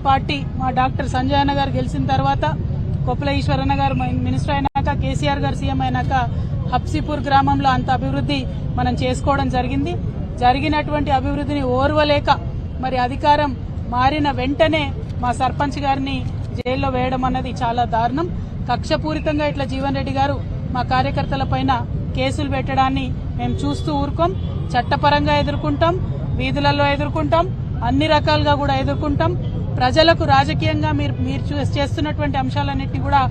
Party మా doctor Sanjay అన్న గారు గెలిచిన తర్వాత కొప్పుల ఈశ్వరన్న గారు మినిస్టర్ అయినాక కేసీఆర్ గారు సీఎం అయినాక హబ్సీపూర్ గ్రామంలో అంత అభివృద్ధి మనం చేసుకోవడం జరిగింది. జరిగినటువంటి అభివృద్ధిని ఓర్వలేక మరి అధికారం మారిన వెంటనే మా సర్పంచ్ గారిని జైల్లో వేయడం అన్నది చాలా దారుణం. కక్షపూరితంగా ఇట్లా జీవన్ రెడ్డి గారు మా కార్యకర్తల పైన కేసులు పెట్టడాన్ని మేము చూస్తూ ఊరుకోం. చట్టపరంగా ఎదుర్కొంటాం, వీధులలో ఎదుర్కొంటాం, అన్ని రకాలుగా కూడా ఎదుర్కొంటాం. ప్రజలకు రాజకీయంగా మీరు చేస్తున్నటువంటి అంశాలన్నింటినీ కూడా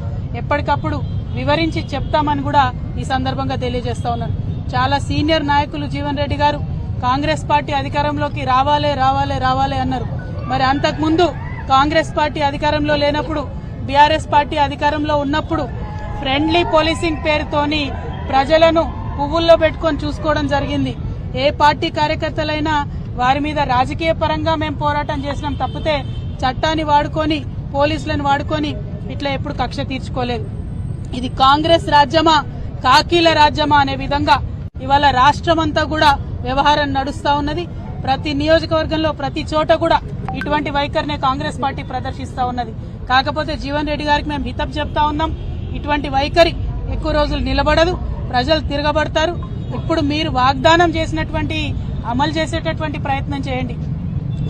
ఎప్పటికప్పుడు వివరించి చెప్తామని కూడా ఈ సందర్భంగా తెలియజేస్తా ఉన్నాను. చాలా సీనియర్ నాయకులు జీవన్ రెడ్డి గారు కాంగ్రెస్ పార్టీ అధికారంలోకి రావాలే రావాలే రావాలే అన్నారు. మరి అంతకుముందు కాంగ్రెస్ పార్టీ అధికారంలో లేనప్పుడు బీఆర్ఎస్ పార్టీ అధికారంలో ఉన్నప్పుడు ఫ్రెండ్లీ పోలీసింగ్ పేరుతోని ప్రజలను పువ్వుల్లో పెట్టుకొని చూసుకోవడం జరిగింది. ఏ పార్టీ కార్యకర్తలైనా వారి మీద రాజకీయ పరంగా మేము పోరాటం చేసినాం తప్పితే చట్టాన్ని వాడుకొని పోలీసులను వాడుకొని ఇట్లా ఎప్పుడు కక్ష తీర్చుకోలేదు. ఇది కాంగ్రెస్ రాజ్యమా కాకీల రాజ్యమా అనే విధంగా ఇవాళ రాష్ట్రమంతా కూడా వ్యవహారం నడుస్తా ఉన్నది. ప్రతి నియోజకవర్గంలో ప్రతి చోట కూడా ఇటువంటి వైఖరినే కాంగ్రెస్ పార్టీ ప్రదర్శిస్తా ఉన్నది. కాకపోతే జీవన్ రెడ్డి గారికి మేము హితవు చెప్తా ఉన్నాం, ఇటువంటి వైఖరి ఎక్కువ రోజులు నిలబడదు, ప్రజలు తిరగబడతారు. ఇప్పుడు మీరు వాగ్దానం చేసినటువంటి అమలు చేసేటటువంటి ప్రయత్నం చేయండి.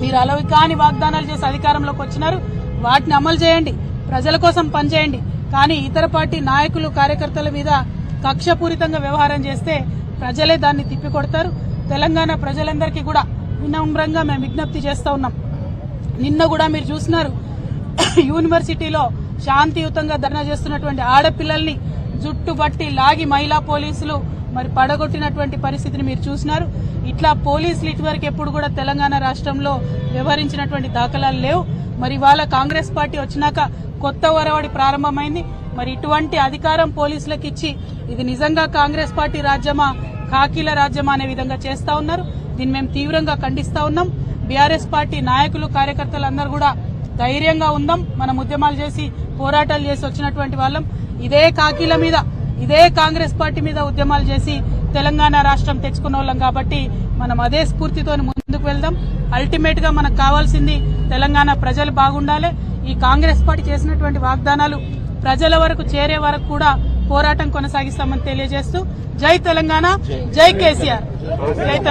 మీరు అలవి కాని వాగ్దానాలు చేసి అధికారంలోకి వచ్చినారు, వాటిని అమలు చేయండి, ప్రజల కోసం పనిచేయండి. కానీ ఇతర పార్టీ నాయకులు కార్యకర్తల మీద కక్షపూరితంగా వ్యవహారం చేస్తే ప్రజలే దాన్ని తిప్పికొడతారు. తెలంగాణ ప్రజలందరికీ కూడా వినమ్రంగా మేము విజ్ఞప్తి చేస్తా ఉన్నాం. నిన్న కూడా మీరు చూసినారు, యూనివర్సిటీలో శాంతియుతంగా ధర్నా చేస్తున్నటువంటి ఆడపిల్లల్ని జుట్టుబట్టి లాగి మహిళా పోలీసులు మరి పడగొట్టినటువంటి పరిస్థితిని మీరు చూసినారు. ఇట్లా పోలీసులు ఇటువరకు ఎప్పుడు కూడా తెలంగాణ రాష్ట్రంలో వ్యవహరించినటువంటి దాఖలాలు లేవు. మరి ఇవాళ కాంగ్రెస్ పార్టీ వచ్చినాక కొత్త ఒరవడి ప్రారంభమైంది. మరి ఇటువంటి అధికారం పోలీసులకు ఇచ్చి ఇది నిజంగా కాంగ్రెస్ పార్టీ రాజ్యమా కాకీల రాజ్యమా అనే విధంగా చేస్తా ఉన్నారు. దీన్ని మేము తీవ్రంగా ఖండిస్తా ఉన్నాం. బీఆర్ఎస్ పార్టీ నాయకులు కార్యకర్తలందరూ కూడా ధైర్యంగా ఉందాం. మనం ఉద్యమాలు చేసి పోరాటాలు చేసి వచ్చినటువంటి వాళ్ళం. ఇదే కాకీల మీద ఇదే కాంగ్రెస్ పార్టీ మీద ఉద్యమాలు చేసి తెలంగాణ రాష్ట్రం తెచ్చుకున్న వాళ్ళం కాబట్టి మనం అదే స్ఫూర్తితో ముందుకు వెళ్దాం. అల్టిమేట్ గా మనకు కావాల్సింది తెలంగాణ ప్రజలు బాగుండాలి. ఈ కాంగ్రెస్ పార్టీ చేసినటువంటి వాగ్దానాలు ప్రజల వరకు చేరే వరకు కూడా పోరాటం కొనసాగిస్తామని తెలియజేస్తూ జై తెలంగాణ, జై కేసీఆర్, జై తెలంగాణ.